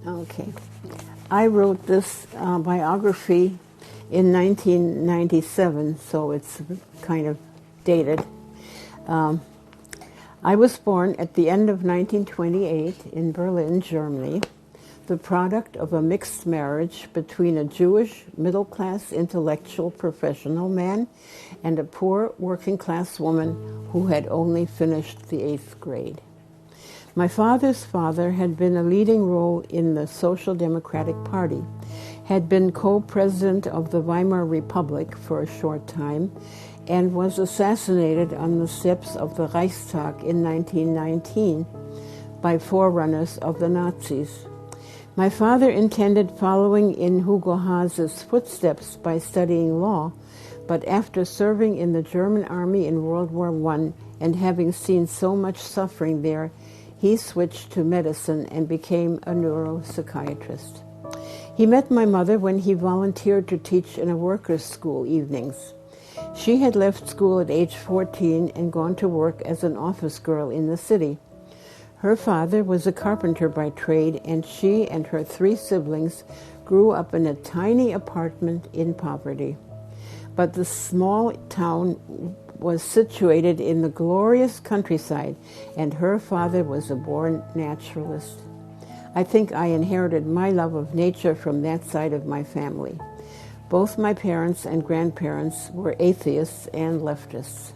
Okay. I wrote this biography in 1997, so it's kind of dated. Um, I was born at the end of 1928 in Berlin, Germany, the product of a mixed marriage between a Jewish middle-class intellectual professional man and a poor working-class woman who had only finished the 8th grade. My father's father had been a leading role in the Social Democratic Party, had been co-president of the Weimar Republic for a short time, and was assassinated on the steps of the Reichstag in 1919 by forerunners of the Nazis. My father intended following in Hugo Haas's footsteps by studying law, but after serving in the German army in World War I and having seen so much suffering there, he switched to medicine and became a neuropsychiatrist. He met my mother when he volunteered to teach in a workers' school evenings. She had left school at age 14 and gone to work as an office girl in the city. Her father was a carpenter by trade, and she and her 3 siblings grew up in a tiny apartment in poverty. But the small town was situated in the glorious countryside, and her father was a born naturalist. I think I inherited my love of nature from that side of my family. Both my parents and grandparents were atheists and leftists.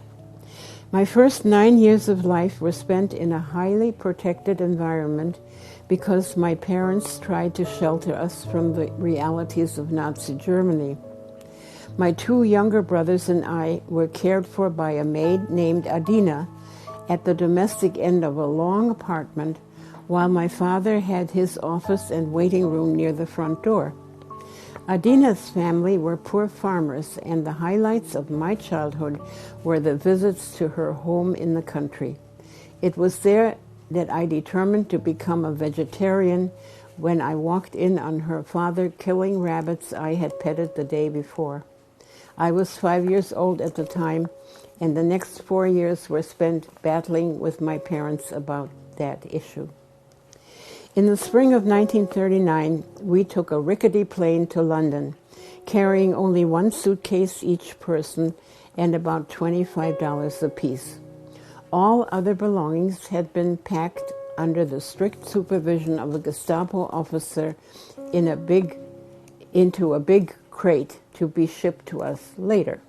My first 9 years of life were spent in a highly protected environment because my parents tried to shelter us from the realities of Nazi Germany. My 2 younger brothers and I were cared for by a maid named Adina at the domestic end of a long apartment, while my father had his office and waiting room near the front door. Adina's family were poor farmers, and the highlights of my childhood were the visits to her home in the country. It was there that I determined to become a vegetarian when I walked in on her father killing rabbits I had petted the day before. I was 5 years old at the time, and the next 4 years were spent battling with my parents about that issue. In the spring of 1939, we took a rickety plane to London, carrying only 1 suitcase each person and about $25 apiece. All other belongings had been packed under the strict supervision of a Gestapo officer into a big crate to be shipped to us later.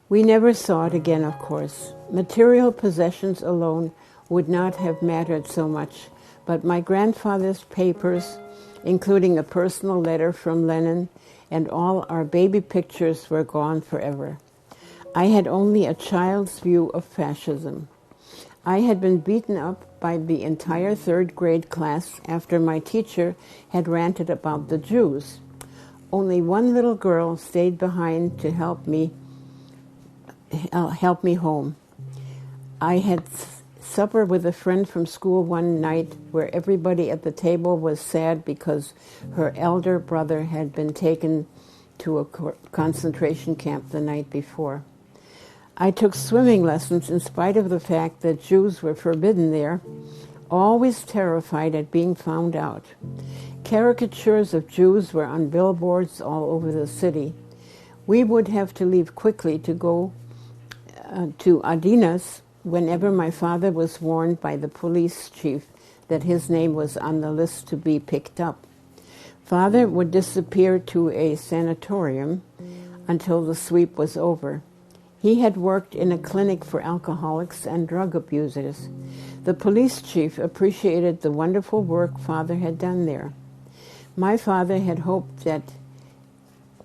We never saw it again, of course. Material possessions alone would not have mattered so much, but my grandfather's papers, including a personal letter from Lenin, and all our baby pictures were gone forever. I had only a child's view of fascism. I had been beaten up by the entire 3rd grade class after my teacher had ranted about the Jews. Only 1 little girl stayed behind to help me home. I had supper with a friend from school one night where everybody at the table was sad because her elder brother had been taken to a concentration camp the night before. I took swimming lessons in spite of the fact that Jews were forbidden there, always terrified at being found out. Caricatures of Jews were on billboards all over the city. We would have to leave quickly to go to Adina's whenever my father was warned by the police chief that his name was on the list to be picked up. Father would disappear to a sanatorium until the sweep was over. He had worked in a clinic for alcoholics and drug abusers. The police chief appreciated the wonderful work Father had done there. My father had hoped that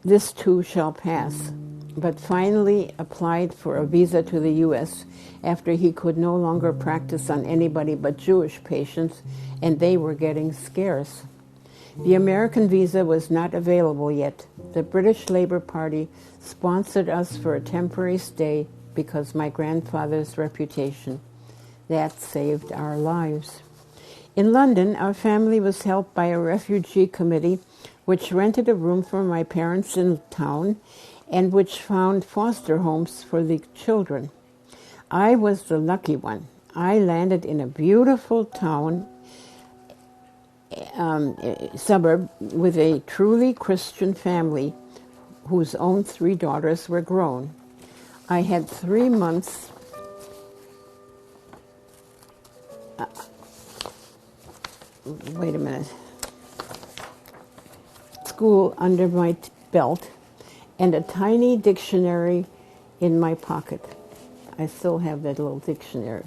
this too shall pass, but finally applied for a visa to the U.S. after he could no longer practice on anybody but Jewish patients, and they were getting scarce. The American visa was not available yet. The British Labour Party sponsored us for a temporary stay because my grandfather's reputation. That saved our lives. In London, our family was helped by a refugee committee which rented a room for my parents in town and which found foster homes for the children. I was the lucky one. I landed in a beautiful town suburb with a truly Christian family whose own 3 daughters were grown. I had 3 months school under my belt and a tiny dictionary in my pocket. I still have that little dictionary.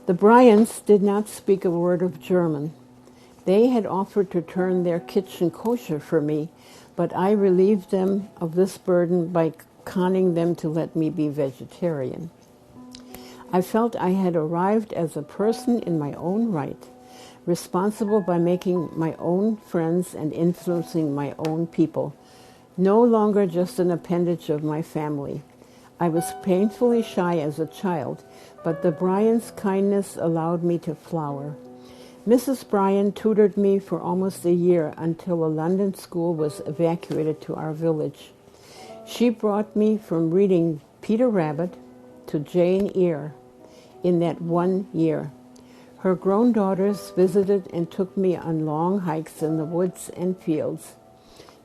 The Bryants did not speak a word of German. They had offered to turn their kitchen kosher for me, but I relieved them of this burden by conning them to let me be vegetarian. I felt I had arrived as a person in my own right, responsible by making my own friends and influencing my own people, no longer just an appendage of my family. I was painfully shy as a child, but the Bryants' kindness allowed me to flower. Mrs. Bryan tutored me for almost a year until a London school was evacuated to our village. She brought me from reading Peter Rabbit to Jane Eyre in that 1 year. Her grown daughters visited and took me on long hikes in the woods and fields.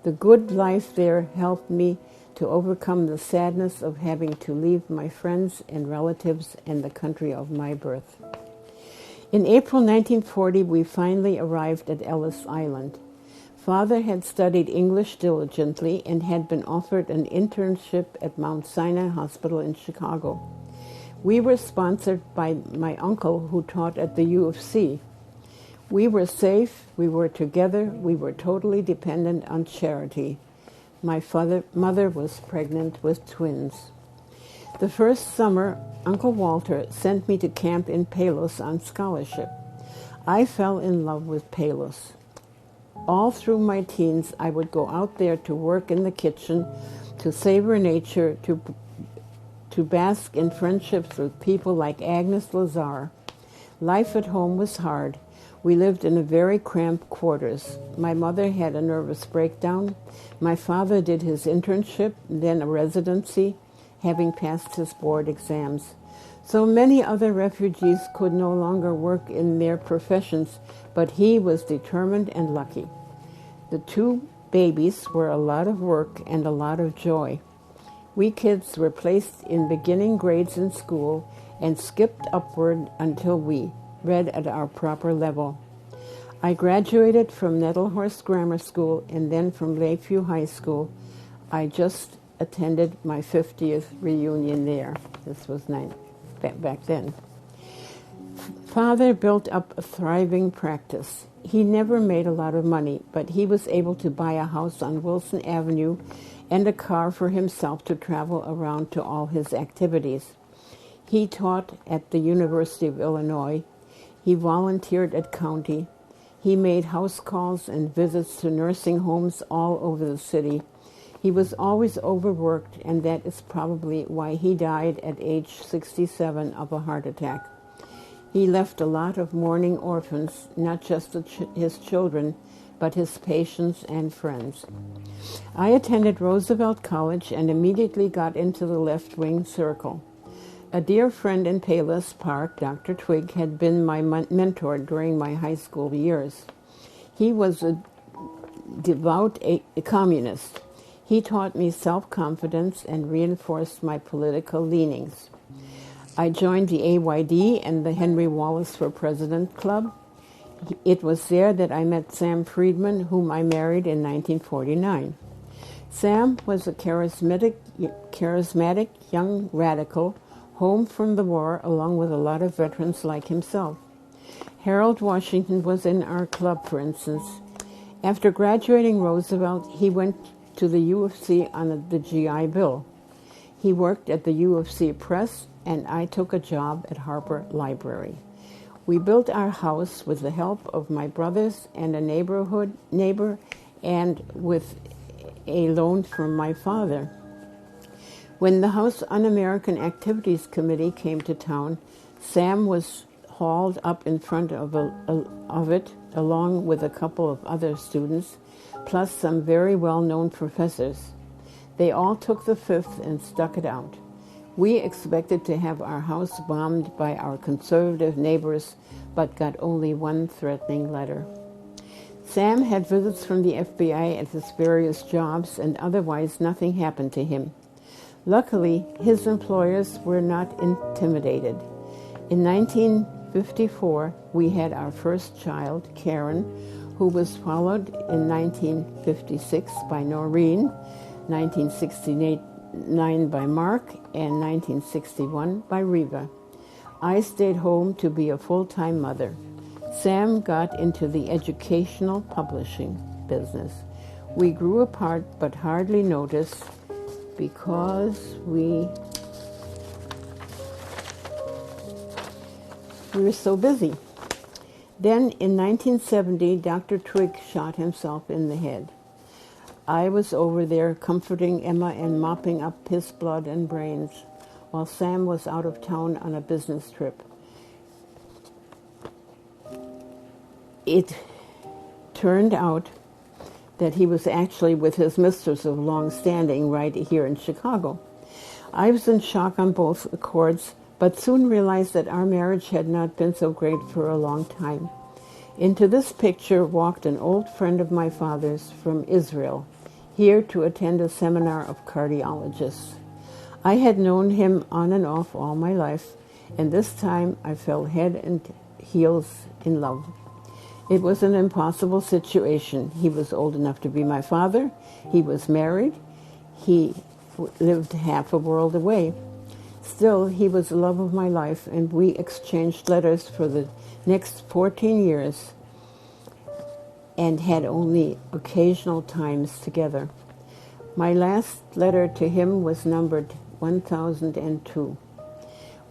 The good life there helped me to overcome the sadness of having to leave my friends and relatives and the country of my birth. In April 1940, we finally arrived at Ellis Island. Father had studied English diligently and had been offered an internship at Mount Sinai Hospital in Chicago. We were sponsored by my uncle who taught at the U of C. We were safe, we were together, we were totally dependent on charity. My mother was pregnant with twins. The first summer, Uncle Walter sent me to camp in Palos on scholarship. I fell in love with Palos. All through my teens, I would go out there to work in the kitchen, to savor nature, to bask in friendships with people like Agnes Lazar. Life at home was hard. We lived in a very cramped quarters. My mother had a nervous breakdown. My father did his internship, then a residency, having passed his board exams. So many other refugees could no longer work in their professions, but he was determined and lucky. The 2 babies were a lot of work and a lot of joy. We kids were placed in beginning grades in school and skipped upward until we read at our proper level. I graduated from Nettlehorst Grammar School and then from Lakeview High School. I just attended my 50th reunion there. This was back then. Father built up a thriving practice. He never made a lot of money, but he was able to buy a house on Wilson Avenue and a car for himself to travel around to all his activities. He taught at the University of Illinois. He volunteered at County. He made house calls and visits to nursing homes all over the city. He was always overworked, and that is probably why he died at age 67 of a heart attack. He left a lot of mourning orphans, not just his children, but his patients and friends. I attended Roosevelt College and immediately got into the left-wing circle. A dear friend in Palos Park, Dr. Twigg, had been my mentor during my high school years. He was a devout communist. He taught me self-confidence and reinforced my political leanings. I joined the AYD and the Henry Wallace for President Club. It was there that I met Sam Friedman, whom I married in 1949. Sam was a charismatic young radical, home from the war, along with a lot of veterans like himself. Harold Washington was in our club, for instance. After graduating Roosevelt, he went to the U of C on the GI Bill. He worked at the U of C Press, and I took a job at Harper Library. We built our house with the help of my brothers and a neighbor and with a loan from my father. When the House Un-American Activities Committee came to town, Sam was hauled up in front of it, along with a couple of other students, plus some very well-known professors. They all took the fifth and stuck it out. We expected to have our house bombed by our conservative neighbors, but got only one threatening letter. Sam had visits from the FBI at his various jobs, and otherwise nothing happened to him. Luckily, his employers were not intimidated. In 1954, we had our first child, Karen, who was followed in 1956 by Noreen, 1969 by Mark, and 1961 by Reva. I stayed home to be a full-time mother. Sam got into the educational publishing business. We grew apart but hardly noticed because we were so busy. Then in 1970, Dr. Twigg shot himself in the head. I was over there comforting Emma and mopping up his blood and brains while Sam was out of town on a business trip. It turned out that he was actually with his mistress of long standing right here in Chicago. I was in shock on both accords, but soon realized that our marriage had not been so great for a long time. Into this picture walked an old friend of my father's from Israel, here to attend a seminar of cardiologists. I had known him on and off all my life, and this time I fell head and heels in love. It was an impossible situation. He was old enough to be my father. He was married. He lived half a world away. Still, he was the love of my life, and we exchanged letters for the next 14 years and had only occasional times together. My last letter to him was numbered 1002.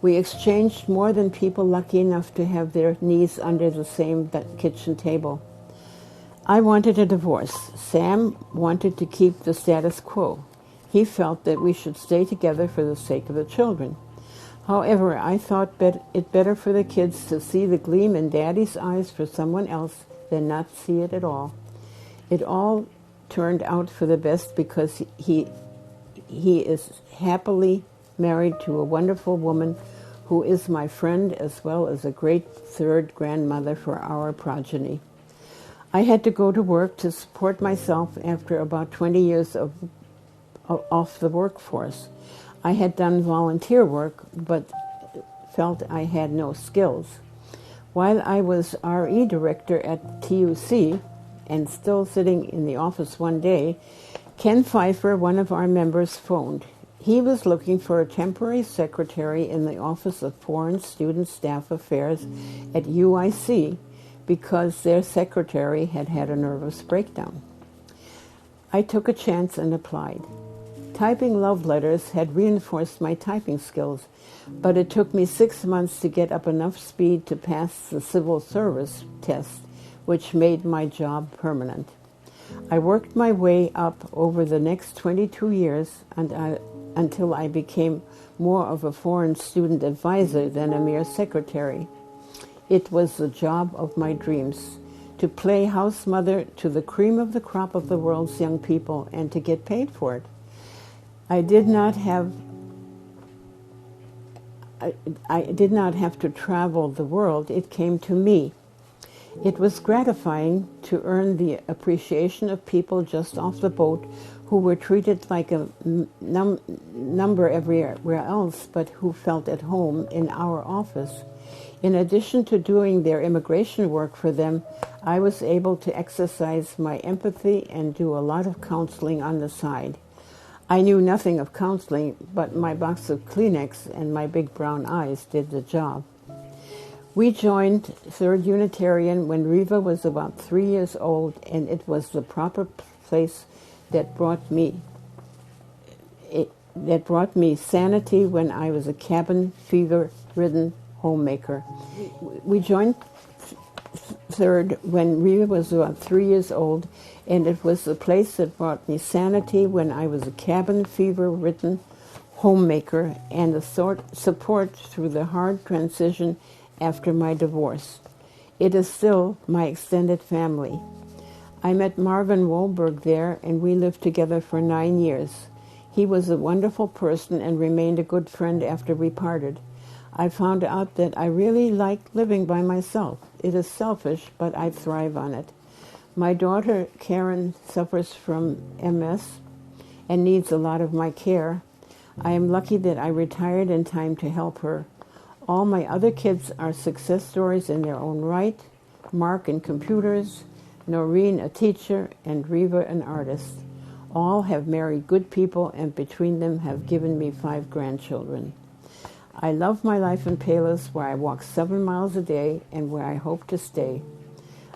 We exchanged more than people lucky enough to have their knees under the same kitchen table. I wanted a divorce. Sam wanted to keep the status quo. He felt that we should stay together for the sake of the children. However, I thought it better for the kids to see the gleam in Daddy's eyes for someone else than not see it at all. It all turned out for the best because he is happily married to a wonderful woman who is my friend as well as a great third grandmother for our progeny. I had to go to work to support myself after about 20 years off the workforce. I had done volunteer work, but felt I had no skills. While I was RE director at TUC and still sitting in the office one day, Ken Pfeiffer, one of our members, phoned. He was looking for a temporary secretary in the Office of Foreign Student Staff Affairs at UIC because their secretary had had a nervous breakdown. I took a chance and applied. Typing love letters had reinforced my typing skills, but it took me 6 months to get up enough speed to pass the civil service test, which made my job permanent. I worked my way up over the next 22 years until I became more of a foreign student advisor than a mere secretary. It was the job of my dreams, to play house mother to the cream of the crop of the world's young people and to get paid for it. I did not have to travel the world. It came to me. It was gratifying to earn the appreciation of people just off the boat who were treated like a number everywhere else, but who felt at home in our office. In addition to doing their immigration work for them, I was able to exercise my empathy and do a lot of counseling on the side. I knew nothing of counseling, but my box of Kleenex and my big brown eyes did the job. We joined Third Unitarian when Reva was about 3 years old, and it was the proper place that brought me sanity when I was a cabin fever-ridden homemaker. We joined Third when Reva was about 3 years old, and it was the place that brought me sanity when I was a cabin fever-ridden homemaker and a support through the hard transition after my divorce. It is still my extended family. I met Marvin Wahlberg there, and we lived together for 9 years. He was a wonderful person and remained a good friend after we parted. I found out that I really like living by myself. It is selfish, but I thrive on it. My daughter Karen suffers from MS and needs a lot of my care. I am lucky that I retired in time to help her. All my other kids are success stories in their own right. Mark in computers, Noreen a teacher, and Reva an artist. All have married good people and between them have given me 5 grandchildren. I love my life in Palos, where I walk 7 miles a day and where I hope to stay.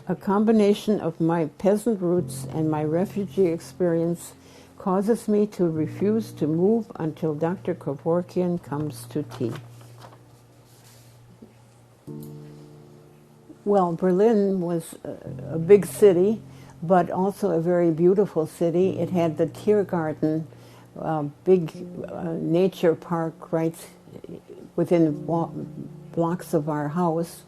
A combination of my peasant roots and my refugee experience causes me to refuse to move until Dr. Kevorkian comes to tea. Well, Berlin was a big city, but also a very beautiful city. It had the Tiergarten, big nature park right within blocks of our house.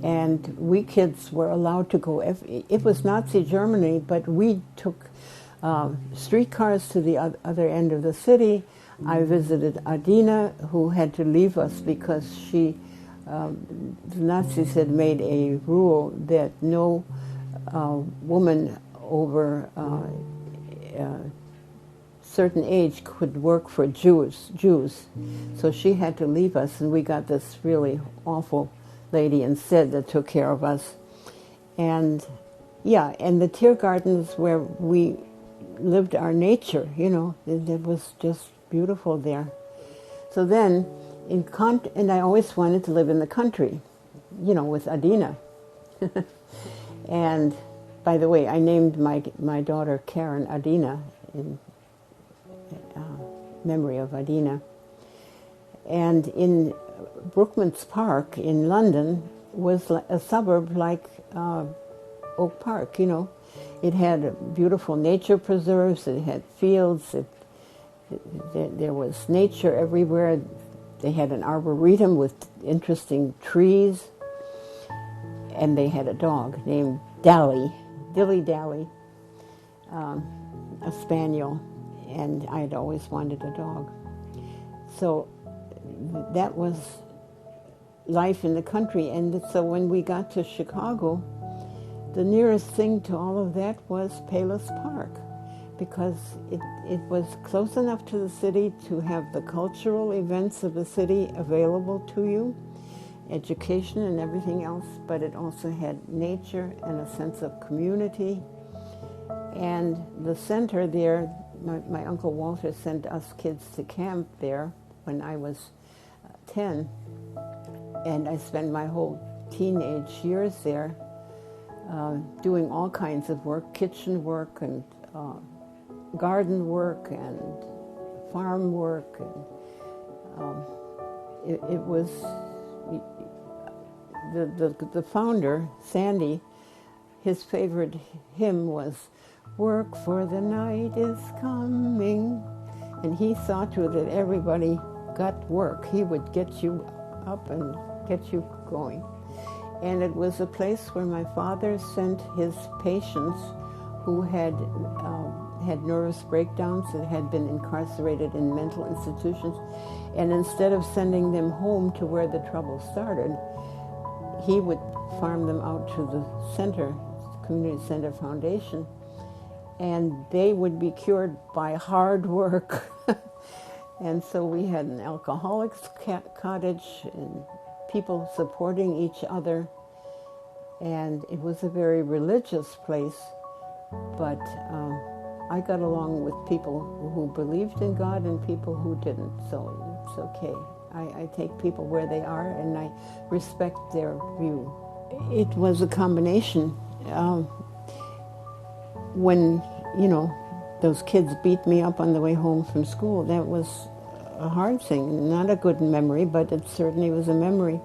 And we kids were allowed to go. It was Nazi Germany, but we took streetcars to the other end of the city. I visited Adina, who had to leave us because the Nazis had made a rule that no woman over certain age could work for Jews. So she had to leave us, and we got this really awful lady instead that took care of us. And yeah, and the Tiergarten is where we lived our nature, you know. It was just beautiful there. So then, and I always wanted to live in the country, you know, with Adina. And by the way, I named my daughter Karen Adina in memory of Adina. And in Brookmans Park in London was a suburb like Oak Park, you know. It had beautiful nature preserves, it had fields, there was nature everywhere. They had an arboretum with interesting trees, and they had a dog named Dilly Dally, a spaniel, and I had always wanted a dog. So that was life in the country. And so when we got to Chicago, the nearest thing to all of that was Palos Park, because it was close enough to the city to have the cultural events of the city available to you, education and everything else, but it also had nature and a sense of community. And the center there, my Uncle Walter sent us kids to camp there when I was 10, and I spent my whole teenage years there doing all kinds of work, kitchen work and garden work and farm work. And it was the founder, Sandy, his favorite hymn was "Work for the night is coming," and he saw to it that everybody got work. He would get you up and get you going. And it was a place where my father sent his patients who had nervous breakdowns and had been incarcerated in mental institutions. And instead of sending them home to where the trouble started, he would farm them out to the center, Community Center Foundation, and they would be cured by hard work. And so we had an alcoholics cottage and people supporting each other. And it was a very religious place, but I got along with people who believed in God and people who didn't, so it's okay. I take people where they are and I respect their view. It was a combination. When, you know, those kids beat me up on the way home from school, that was a hard thing. Not a good memory, but it certainly was a memory.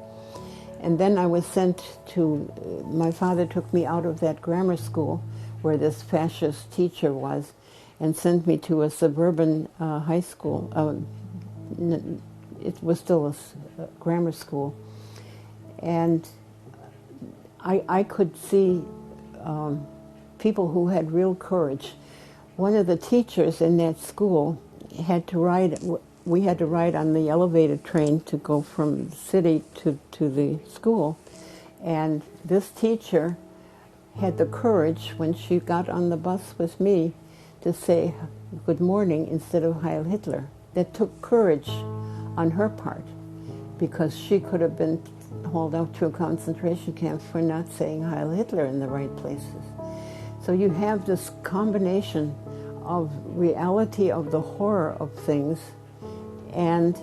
And then I was sent to, my father took me out of that grammar school where this fascist teacher was and sent me to a suburban high school. It was still a grammar school. And I could see people who had real courage. One of the teachers in that school had to ride, we had to ride on the elevated train to go from the city to the school. And this teacher had the courage when she got on the bus with me to say good morning instead of Heil Hitler. That took courage on her part, because she could have been hauled out to a concentration camp for not saying Heil Hitler in the right places. So you have this combination of reality of the horror of things and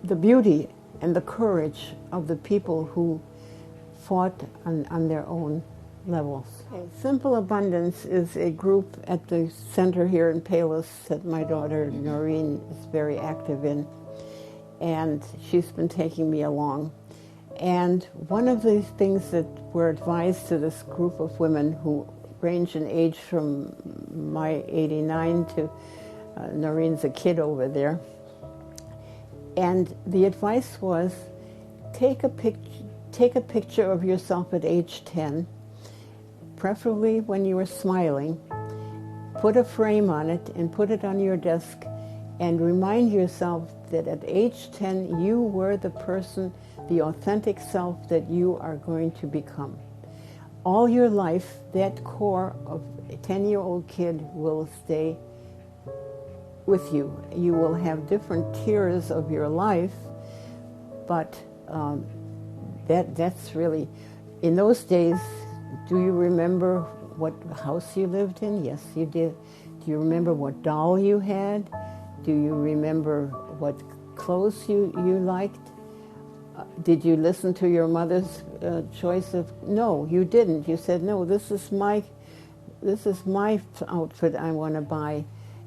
the beauty and the courage of the people who fought on their own levels. Okay. Simple Abundance is a group at the center here in Palos that my daughter Noreen is very active in, and she's been taking me along. And one of the things that we're advised to this group of women who range in age from my 89 to Noreen's a kid over there, and the advice was take a picture of yourself at age 10, preferably when you were smiling, put a frame on it and put it on your desk, and remind yourself that at age 10 you were the person, the authentic self that you are going to become. All your life, that core of a 10-year-old kid will stay with you. You will have different tiers of your life, but that's really, in those days, do you remember what house you lived in? Yes, you did. Do you remember what doll you had? Do you remember what clothes you liked? Did you listen to your mother's choice of? No, you didn't. You said, no, this is my outfit I want to buy,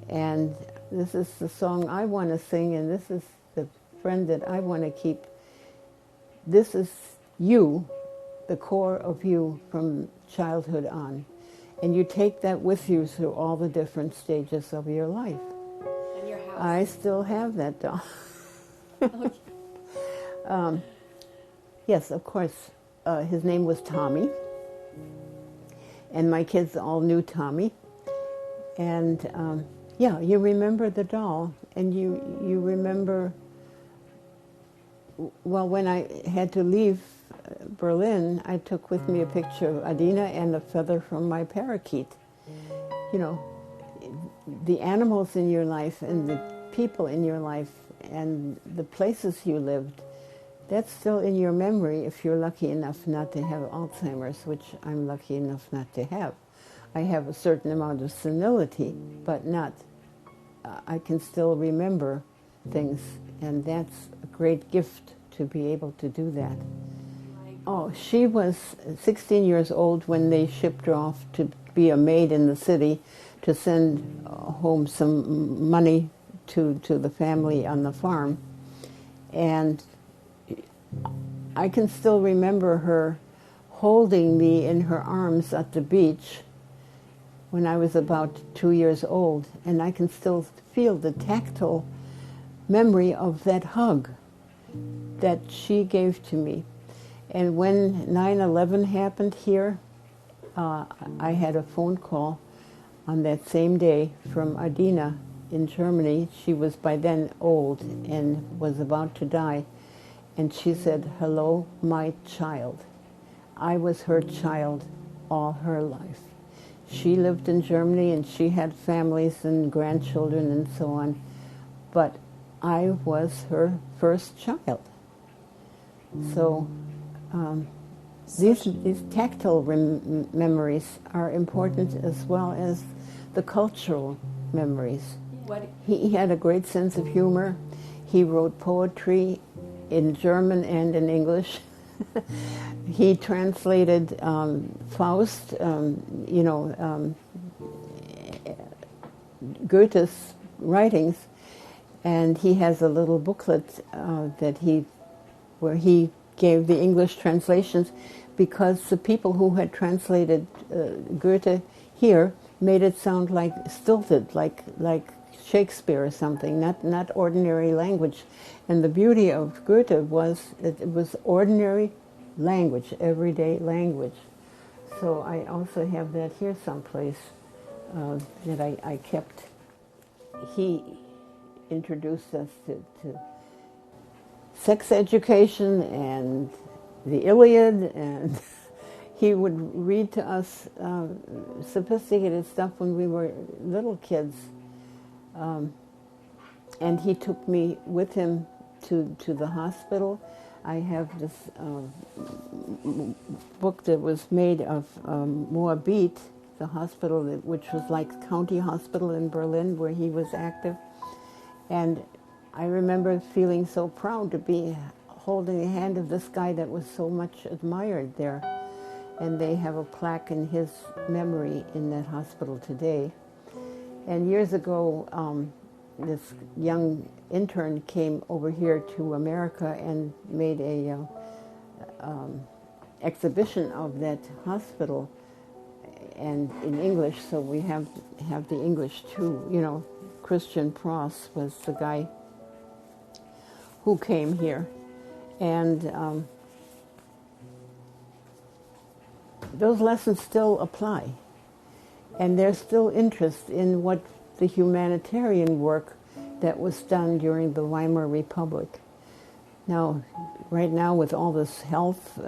and this is the song I want to sing, and this is the friend that I want to keep. This is you, the core of you from childhood on. And you take that with you through all the different stages of your life. And your house? I still have that doll. Okay. Yes, of course. His name was Tommy. And my kids all knew Tommy. And yeah, you remember the doll. And you remember, well, when I had to leave Berlin, I took with me a picture of Adina and a feather from my parakeet. You know, the animals in your life and the people in your life and the places you lived, that's still in your memory if you're lucky enough not to have Alzheimer's, which I'm lucky enough not to have. I have a certain amount of senility, but not, I can still remember things, and that's a great gift to be able to do that. Oh, she was 16 years old when they shipped her off to be a maid in the city to send home some money to the family on the farm. And I can still remember her holding me in her arms at the beach when I was about 2 years old. And I can still feel the tactile memory of that hug that she gave to me. And when 9/11 happened here, I had a phone call on that same day from Adina in Germany. She was by then old and was about to die. And she said, "Hello, my child." I was her child all her life. She lived in Germany and she had families and grandchildren and so on. But I was her first child. So these tactile memories are important as well as the cultural memories. He had a great sense of humor. He wrote poetry in German and in English. He translated Faust, Goethe's writings, and he has a little booklet where he gave the English translations, because the people who had translated Goethe here made it sound like stilted, like Shakespeare or something, not ordinary language. And the beauty of Goethe was that it was ordinary language, everyday language. So I also have that here someplace that I kept. He introduced us to sex education and the Iliad, and he would read to us sophisticated stuff when we were little kids. And he took me with him to the hospital. I have this book that was made of Moabit, the hospital which was like county hospital in Berlin where he was active. And I remember feeling so proud to be holding the hand of this guy that was so much admired there. And they have a plaque in his memory in that hospital today. And years ago, this young intern came over here to America and made a exhibition of that hospital, and in English. So we have the English too. You know, Christian Pross was the guy who came here, and those lessons still apply, and there's still interest in what the humanitarian work that was done during the Weimar Republic. Now, right now with all this health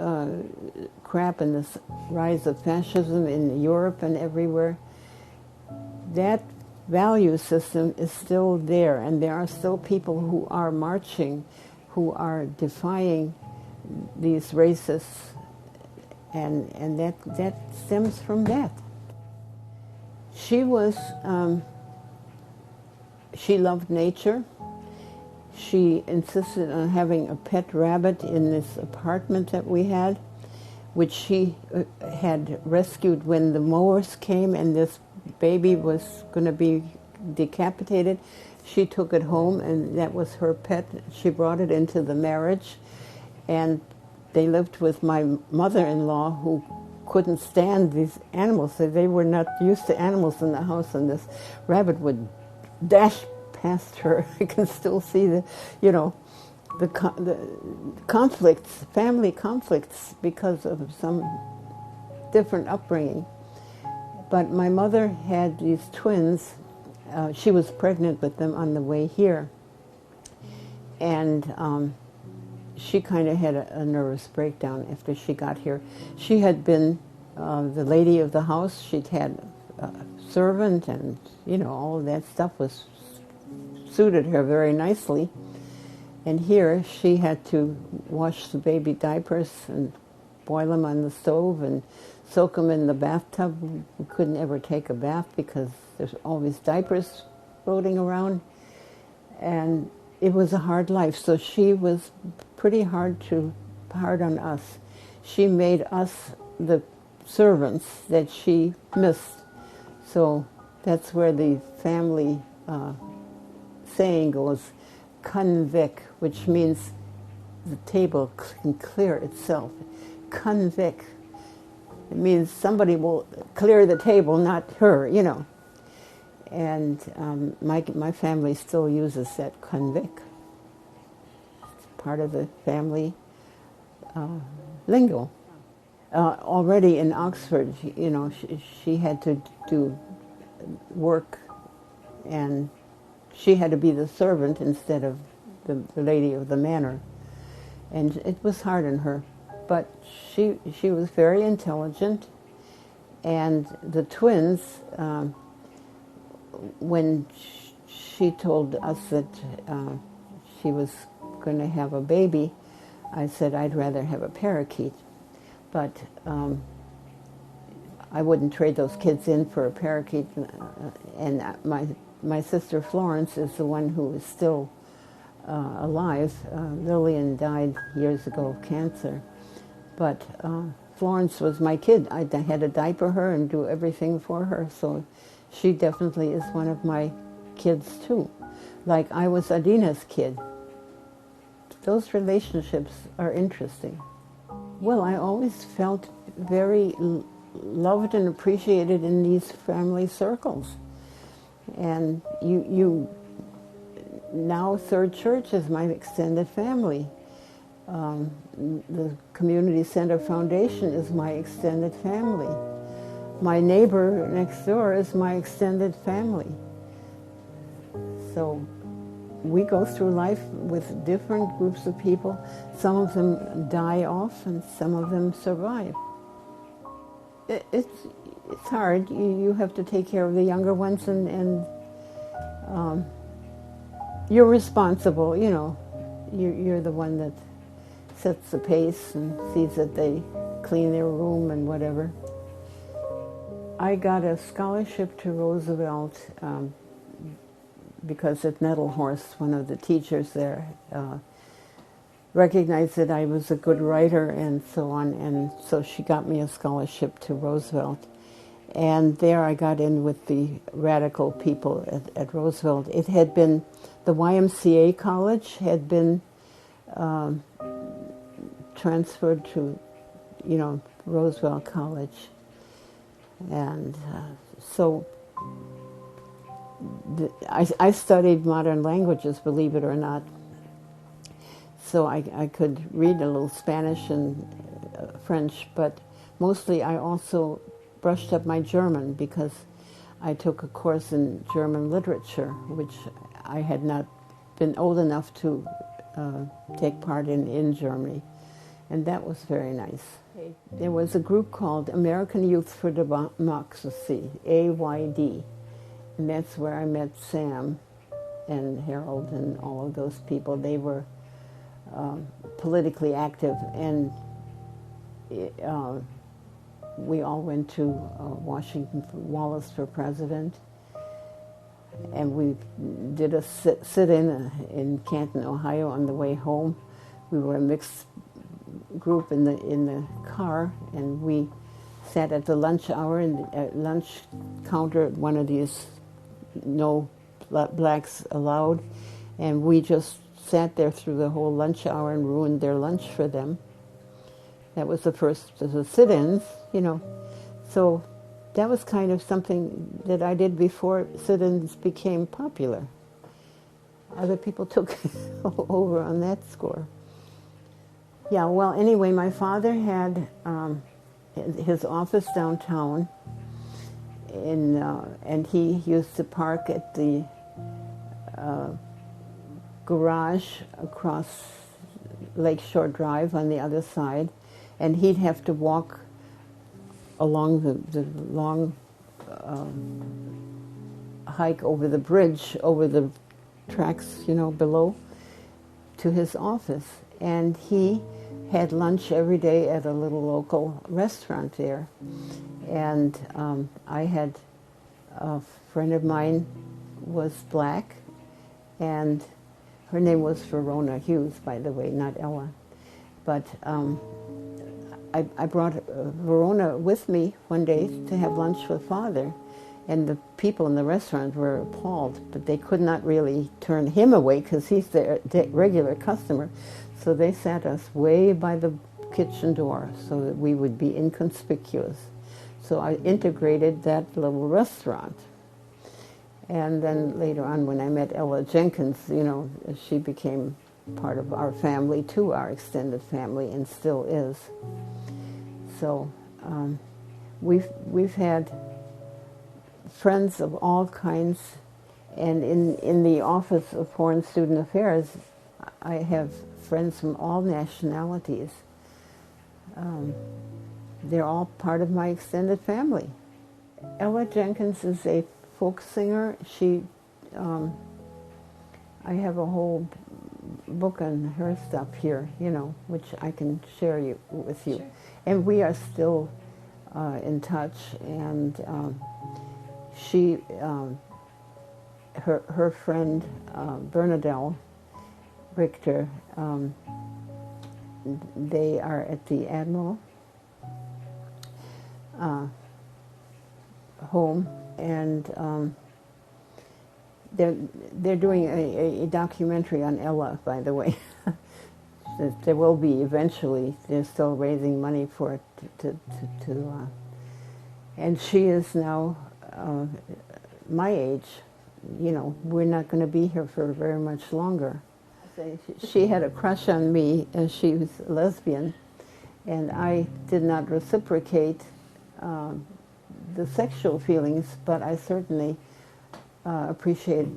crap and this rise of fascism in Europe and everywhere, that value system is still there, and there are still people who are marching, who are defying these racists, and that stems from that. She was, she loved nature. She insisted on having a pet rabbit in this apartment that we had, which she had rescued when the mowers came and this baby was going to be decapitated. She took it home, and that was her pet. She brought it into the marriage, and they lived with my mother-in-law, who couldn't stand these animals. They were not used to animals in the house, and this rabbit would dash past her. I can still see the, you know, the conflicts, family conflicts, because of some different upbringing. But my mother had these twins. She was pregnant with them on the way here, and she kind of had a nervous breakdown after she got here. She had been the lady of the house. She'd had a servant, and you know, all of that stuff was suited her very nicely. And here she had to wash the baby diapers and boil them on the stove and soak them in the bathtub. We couldn't ever take a bath because there's always diapers floating around. And it was a hard life. So she was pretty hard on us. She made us the servants that she missed. So that's where the family saying goes, convict, which means the table can clear itself. Convict. It means somebody will clear the table, not her, you know. And my family still uses that convict. It's part of the family lingo. Already in Oxford, you know, she had to do work, and she had to be the servant instead of the lady of the manor. And it was hard on her. But she was very intelligent, and the twins, when she told us that she was going to have a baby, I said I'd rather have a parakeet. But I wouldn't trade those kids in for a parakeet. And my sister Florence is the one who is still alive. Lillian died years ago of cancer. But Florence was my kid. I had to diaper her and do everything for her. So she definitely is one of my kids too. Like I was Adina's kid. Those relationships are interesting. Well, I always felt very loved and appreciated in these family circles. And you now Third Church is my extended family. The Community Center Foundation is my extended family. My neighbor next door is my extended family. So we go through life with different groups of people. Some of them die off and some of them survive. It's hard. You have to take care of the younger ones, and you're responsible. You know, you're the one that sets the pace and sees that they clean their room and whatever. I got a scholarship to Roosevelt because at Nettlehorst, one of the teachers there recognized that I was a good writer and so on, and so she got me a scholarship to Roosevelt. And there I got in with the radical people at Roosevelt. It had been, the YMCA college had been transferred to, you know, Roosevelt College. And so I studied modern languages, believe it or not. So I could read a little Spanish and French, but mostly I also brushed up my German because I took a course in German literature, which I had not been old enough to take part in Germany. And that was very nice. There was a group called American Youth for Democracy, AYD, and that's where I met Sam and Harold and all of those people. They were politically active, and we all went to Washington, Wallace for president, and we did a sit-in in Canton, Ohio on the way home. We were a mixed group in the car, and we sat at the lunch hour and at lunch counter at one of these no blacks allowed, and we just sat there through the whole lunch hour and ruined their lunch for them. That was the first of the sit-ins, you know. So that was kind of something that I did before sit-ins became popular. Other people took over on that score. Yeah, well, anyway, my father had his office downtown, and he used to park at the garage across Lakeshore Drive on the other side, and he'd have to walk along the long hike over the bridge, over the tracks, you know, below, to his office. And he had lunch every day at a little local restaurant there. And I had a friend of mine was black, and her name was Verona Hughes, by the way, not Ella. But I brought Verona with me one day to have lunch with Father, and the people in the restaurant were appalled, but they could not really turn him away because he's their regular customer. So they sat us way by the kitchen door so that we would be inconspicuous. So I integrated that little restaurant. And then later on, when I met Ella Jenkins, you know, she became part of our family too, our extended family, and still is. So we've had friends of all kinds, and in the Office of Foreign Student Affairs, I have friends from all nationalities. They're all part of my extended family. Ella Jenkins is a folk singer. I have a whole book on her stuff here, you know, which I can share with you. Sure. And we are still in touch, and her friend Bernadelle Richter, they are at the Admiral home, and they're doing a documentary on Ella, by the way. There will be eventually. They're still raising money for it and she is now my age. You know, we're not going to be here for very much longer. She had a crush on me, and she was a lesbian, and I did not reciprocate the sexual feelings, but I certainly appreciate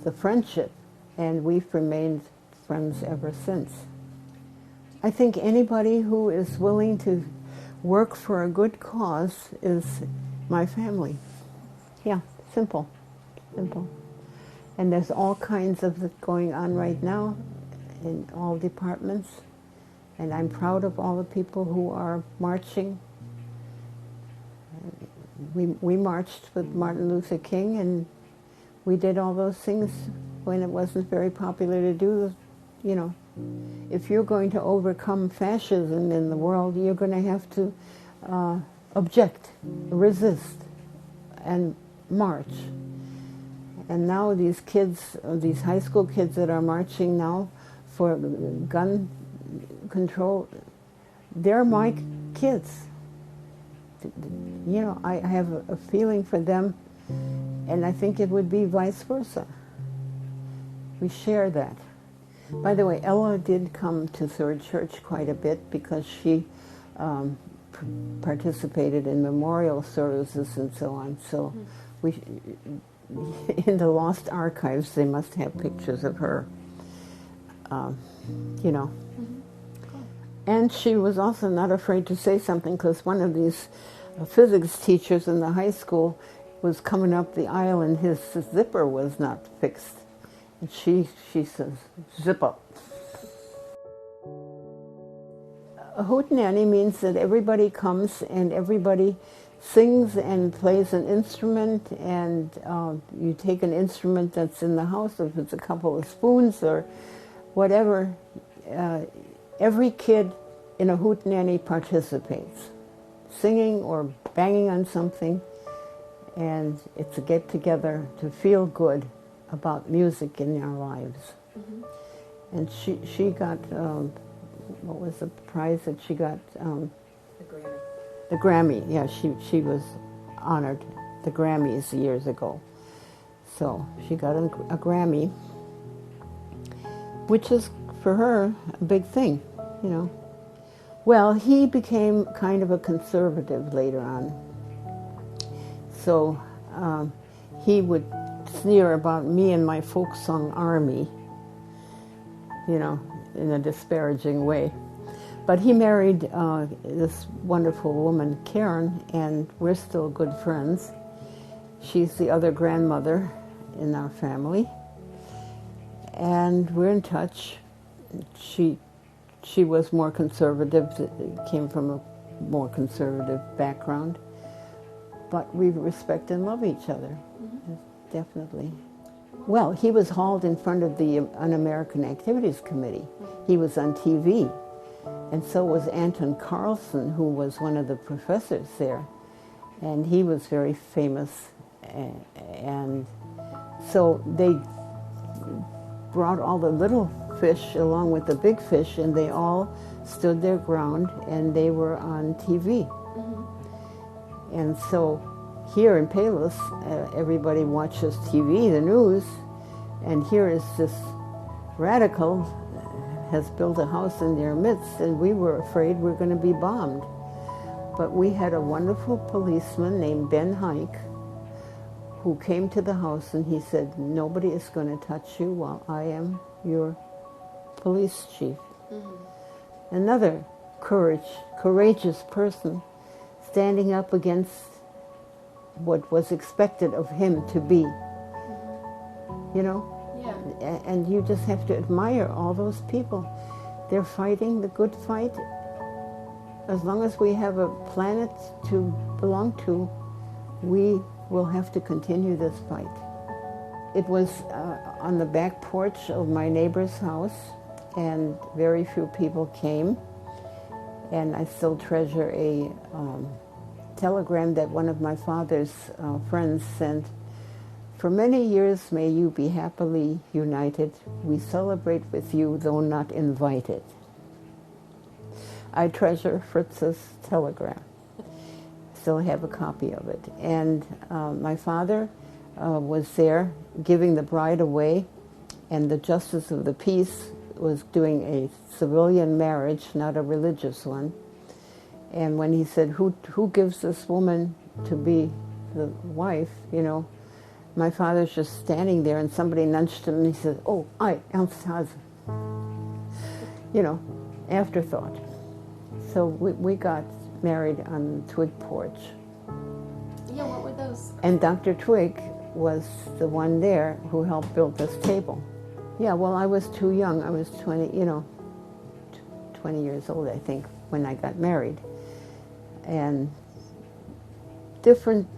the friendship, and we've remained friends ever since. I think anybody who is willing to work for a good cause is my family. Yeah, simple, simple. And there's all kinds of it going on right now in all departments. And I'm proud of all the people who are marching. We marched with Martin Luther King, and we did all those things when it wasn't very popular to do. You know, if you're going to overcome fascism in the world, you're going to have to object, resist, and march. And now these kids, these high school kids that are marching now for gun control, they're my kids. You know, I have a feeling for them, and I think it would be vice versa. We share that. By the way, Ella did come to Third Church quite a bit because she participated in memorial services and so on. So we, in the lost archives, they must have pictures of her, you know. And she was also not afraid to say something, because one of these physics teachers in the high school was coming up the aisle and his zipper was not fixed. And she says, "Zip up." A hootenanny means that everybody comes and everybody sings and plays an instrument, and you take an instrument that's in the house, if it's a couple of spoons or whatever. Every kid in a hootenanny participates, singing or banging on something, and it's a get-together to feel good about music in our lives. And she got, what was the prize that she got? The Grammy. The Grammy, yeah, she was honored the Grammys years ago. So she got a Grammy, which is for her a big thing, you know. Well, he became kind of a conservative later on. So he would sneer about me and my folk song Army, you know, in a disparaging way. But he married this wonderful woman, Karen, and we're still good friends. She's the other grandmother in our family, and we're in touch. She was more conservative, came from a more conservative background, but we respect and love each other, definitely. Well, he was hauled in front of the Un-American Activities Committee. He was on TV, and so was Anton Carlson, who was one of the professors there, and he was very famous, and so they brought all the little fish along with the big fish, and they all stood their ground, and they were on TV. And so here in Palos, everybody watches TV, the news, and here is this radical has built a house in their midst, and we were afraid we're going to be bombed. But we had a wonderful policeman named Ben Hike who came to the house, and he said, "Nobody is going to touch you while I am your police chief." Another courageous person standing up against what was expected of him to be, you know? Yeah. And you just have to admire all those people. They're fighting the good fight. As long as we have a planet to belong to, we will have to continue this fight. It was on the back porch of my neighbor's house, and very few people came. And I still treasure a telegram that one of my father's friends sent. "For many years may you be happily united. We celebrate with you, though not invited." I treasure Fritz's telegram. Still have a copy of it. And my father was there giving the bride away, and the justice of the peace was doing a civilian marriage, not a religious one. And when he said, who gives this woman to be the wife, you know, my father's just standing there, and somebody nudged him, and he said, "Oh, Ernst Hase." You know, afterthought. So we got married on the Twig porch. Yeah, what were those? And Dr. Twig was the one there who helped build this table. Yeah, well, I was too young. I was 20 years old, I think, when I got married. And different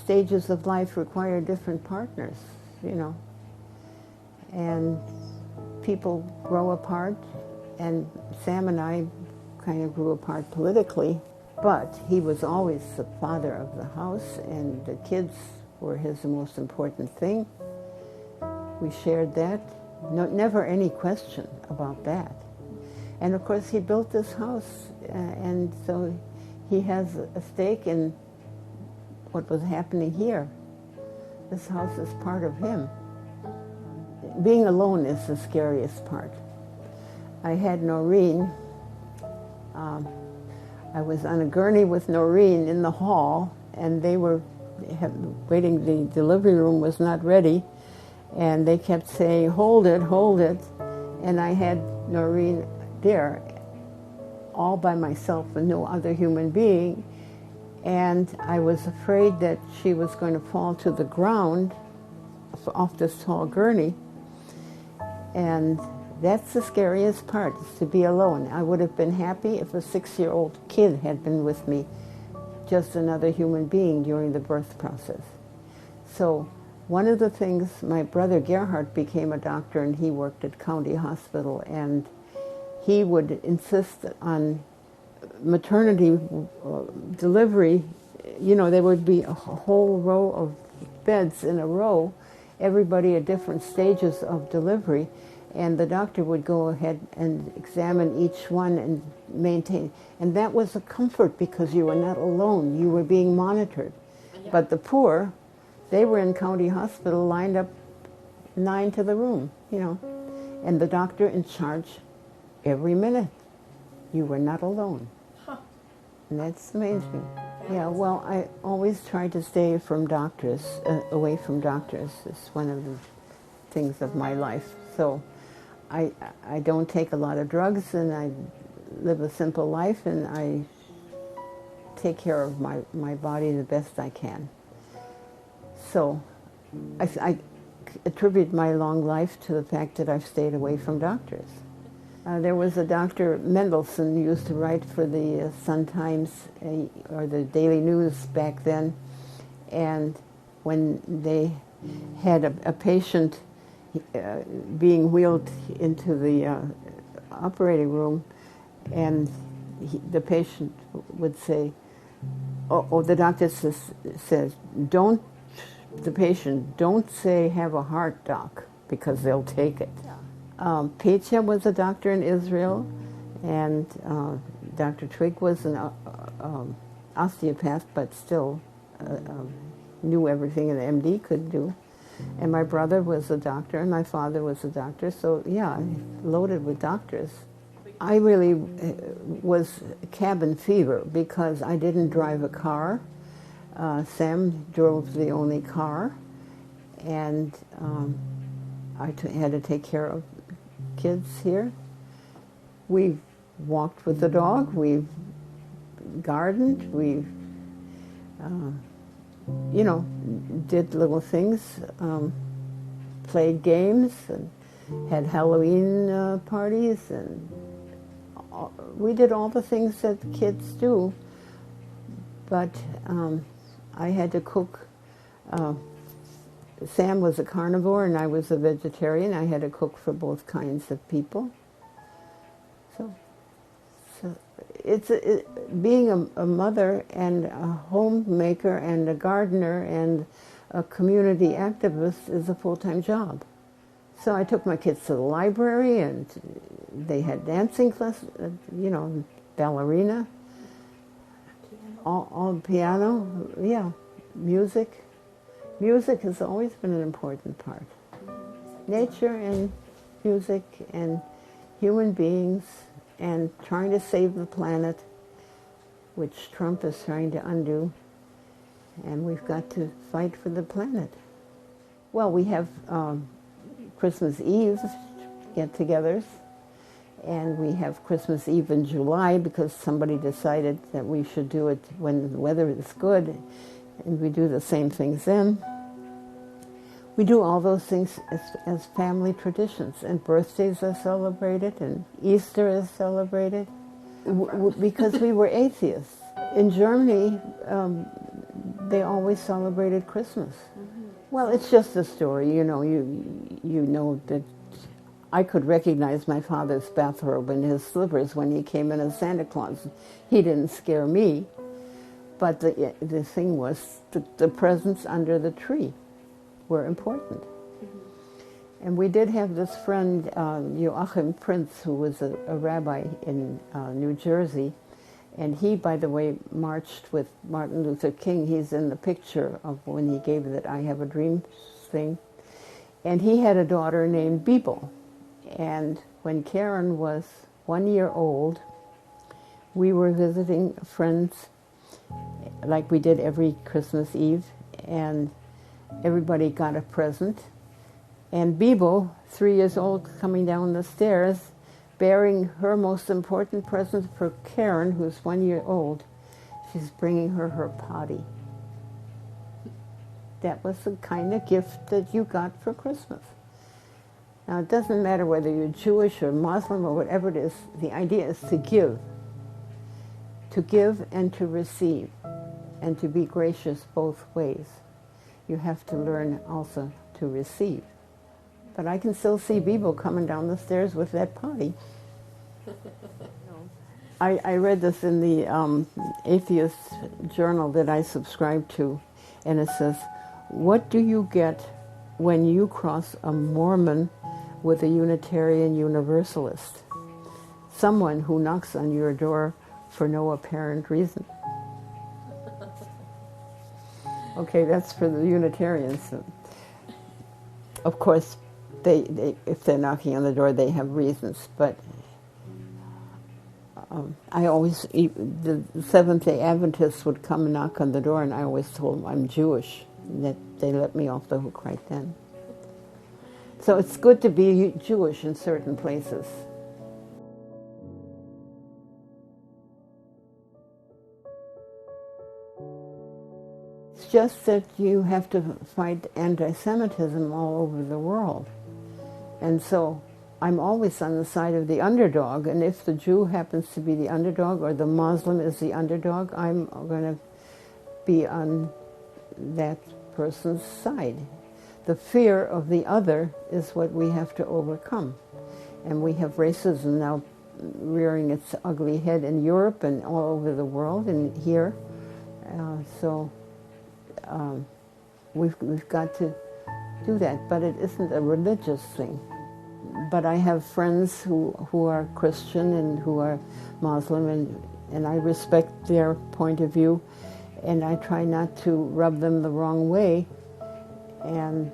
stages of life require different partners, And people grow apart, and Sam and I kind of grew apart politically, but he was always the father of the house, and the kids were his most important thing. We shared that. No, never any question about that. And of course, he built this house, and so he has a stake in what was happening here. This house is part of him. Being alone is the scariest part. I had Noreen. I was on a gurney with Noreen in the hall, and they were waiting. The delivery room was not ready, and they kept saying, "Hold it, hold it." And I had Noreen there, all by myself with no other human being. And I was afraid that she was going to fall to the ground off this tall gurney. And that's the scariest part, is to be alone. I would have been happy if a 6-year-old kid had been with me, just another human being during the birth process. So one of the things, my brother Gerhard became a doctor, and he worked at County Hospital, and he would insist on maternity delivery. There would be a whole row of beds in a row, everybody at different stages of delivery, and the doctor would go ahead and examine each one and maintain. And that was a comfort, because you were not alone, you were being monitored. Yeah. But the poor, they were in County Hospital, lined up 9 to the room, and the doctor in charge every minute. You were not alone. Huh. And that's amazing. Yeah, well, I always try to stay from doctors, away from doctors. It's one of the things of my life. So I don't take a lot of drugs, and I live a simple life, and I take care of my body the best I can. So I attribute my long life to the fact that I've stayed away from doctors. There was a Dr. Mendelsohn who used to write for the Sun-Times or the Daily News back then, and when they had a patient being wheeled into the operating room, and the patient would say, the doctor says, don't say have a heart, doc, because they'll take it. Petya was a doctor in Israel, and Dr. Twig was an osteopath, but still knew everything an MD could do. And my brother was a doctor, and my father was a doctor, so yeah, loaded with doctors. I really was cabin fever because I didn't drive a car. Sam drove the only car, and I had to take care of kids here. We walked with the dog, we gardened, we did little things, played games, and had Halloween parties, and we did all the things that kids do. But I had to cook. Sam was a carnivore and I was a vegetarian. I had to cook for both kinds of people. So it's being a mother and a homemaker and a gardener and a community activist is a full-time job. So I took my kids to the library, and they had dancing classes, ballerina, all piano, yeah, music. Music has always been an important part. Nature and music and human beings and trying to save the planet, which Trump is trying to undo. And we've got to fight for the planet. Well, we have Christmas Eve get-togethers, And we have Christmas Eve in July because somebody decided that we should do it when the weather is good, and we do the same things then. We do all those things as family traditions, and birthdays are celebrated, and Easter is celebrated, because we were atheists. In Germany, they always celebrated Christmas. Well, it's just a story, you know that I could recognize my father's bathrobe and his slippers when he came in as Santa Claus. He didn't scare me, but the thing was the presents under the tree were important. And we did have this friend, Joachim Prince, who was a rabbi in New Jersey, and he, by the way, marched with Martin Luther King. He's in the picture of when he gave that I Have a Dream thing. And he had a daughter named Bibel. And when Karen was 1 year old, we were visiting friends like we did every Christmas Eve, and everybody got a present. And Bibel, 3 years old, coming down the stairs, bearing her most important present for Karen, who's 1 year old. She's bringing her potty. That was the kind of gift that you got for Christmas. Now, it doesn't matter whether you're Jewish or Muslim or whatever it is, the idea is to give and to receive, and to be gracious both ways. You have to learn also to receive. But I can still see Bibel coming down the stairs with that potty. I read this in the atheist journal that I subscribe to, and it says, what do you get when you cross a Mormon with a Unitarian Universalist? Someone who knocks on your door for no apparent reason. Okay, that's for the Unitarians. Of course, they if they're knocking on the door, they have reasons, but I always, the Seventh-day Adventists would come and knock on the door, and I always told them I'm Jewish, and that they let me off the hook right then. So it's good to be Jewish in certain places. It's just that you have to fight anti-Semitism all over the world. And so I'm always on the side of the underdog, and if the Jew happens to be the underdog or the Muslim is the underdog, I'm going to be on that person's side. The fear of the other is what we have to overcome. And we have racism now rearing its ugly head in Europe and all over the world and here. We've got to do that, but it isn't a religious thing. But I have friends who are Christian and who are Muslim, and I respect their point of view, and I try not to rub them the wrong way, and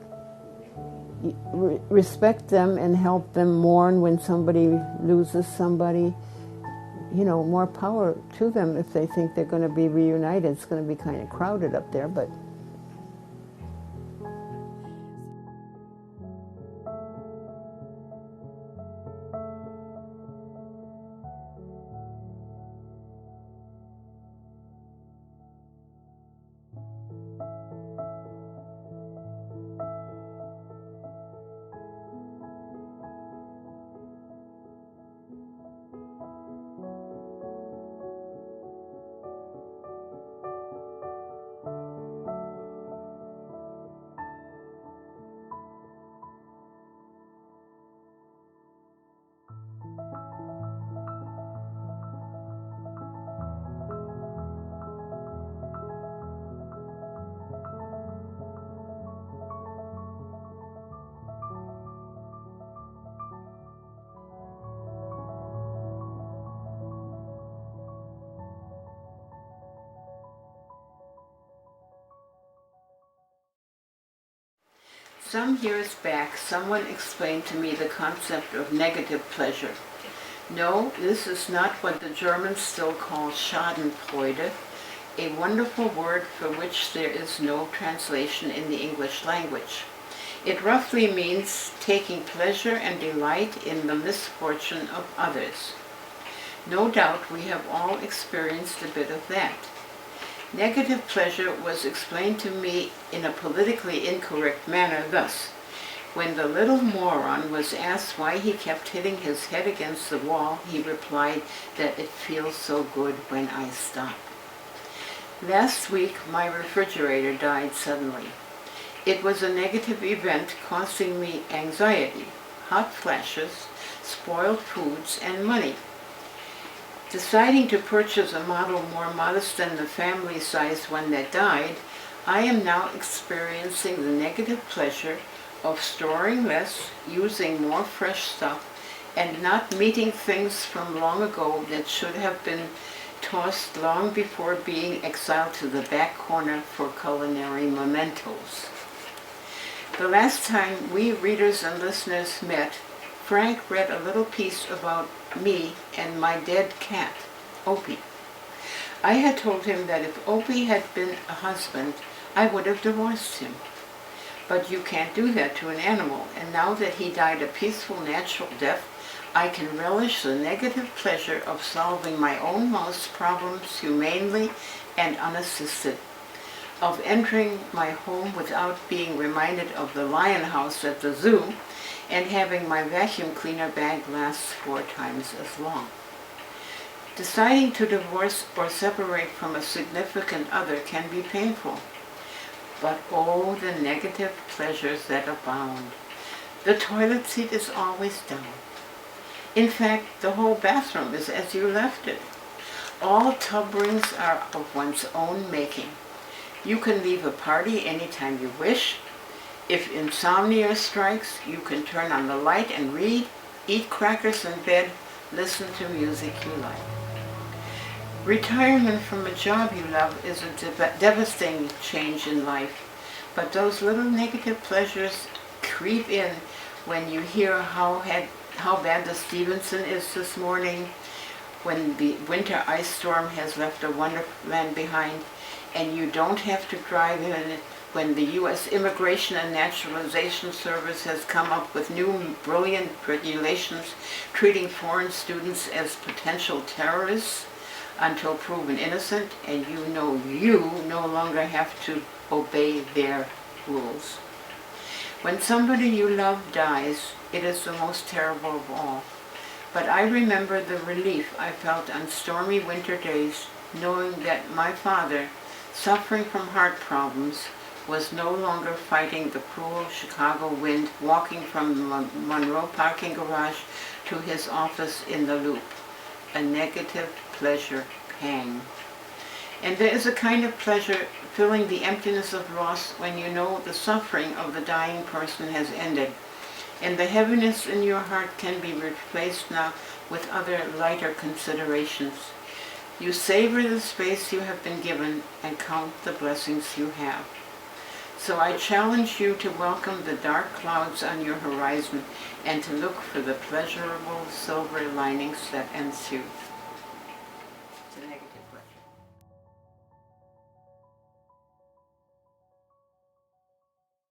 respect them and help them mourn when somebody loses somebody. You know, more power to them if they think they're going to be reunited. It's going to be kind of crowded up there, but some years back, someone explained to me the concept of negative pleasure. No, this is not what the Germans still call Schadenfreude, a wonderful word for which there is no translation in the English language. It roughly means taking pleasure and delight in the misfortune of others. No doubt we have all experienced a bit of that. Negative pleasure was explained to me in a politically incorrect manner thus. When the little moron was asked why he kept hitting his head against the wall, he replied that it feels so good when I stop. Last week, my refrigerator died suddenly. It was a negative event costing me anxiety, hot flashes, spoiled foods, and money. Deciding to purchase a model more modest than the family-sized one that died, I am now experiencing the negative pleasure of storing less, using more fresh stuff, and not meeting things from long ago that should have been tossed long before being exiled to the back corner for culinary mementos. The last time we readers and listeners met, Frank read a little piece about me and my dead cat, Opie. I had told him that if Opie had been a husband, I would have divorced him. But you can't do that to an animal, and now that he died a peaceful, natural death, I can relish the negative pleasure of solving my own most problems humanely and unassisted, of entering my home without being reminded of the lion house at the zoo, and having my vacuum cleaner bag last 4 times as long. Deciding to divorce or separate from a significant other can be painful. But oh, the negative pleasures that abound. The toilet seat is always down. In fact, the whole bathroom is as you left it. All tub rings are of one's own making. You can leave a party anytime you wish. If insomnia strikes, you can turn on the light and read, eat crackers in bed, listen to music you like. Retirement from a job you love is a devastating change in life, but those little negative pleasures creep in when you hear how bad the Stevenson is this morning, when the winter ice storm has left a wonderland behind, and you don't have to drive in it, when the U.S. Immigration and Naturalization Service has come up with new brilliant regulations treating foreign students as potential terrorists until proven innocent, and you no longer have to obey their rules. When somebody you love dies, it is the most terrible of all. But I remember the relief I felt on stormy winter days, knowing that my father, suffering from heart problems, was no longer fighting the cruel Chicago wind, walking from the Monroe parking garage to his office in the Loop. A negative pleasure pang. And there is a kind of pleasure filling the emptiness of loss when you know the suffering of the dying person has ended, and the heaviness in your heart can be replaced now with other lighter considerations. You savor the space you have been given and count the blessings you have. So I challenge you to welcome the dark clouds on your horizon and to look for the pleasurable silver linings that ensue.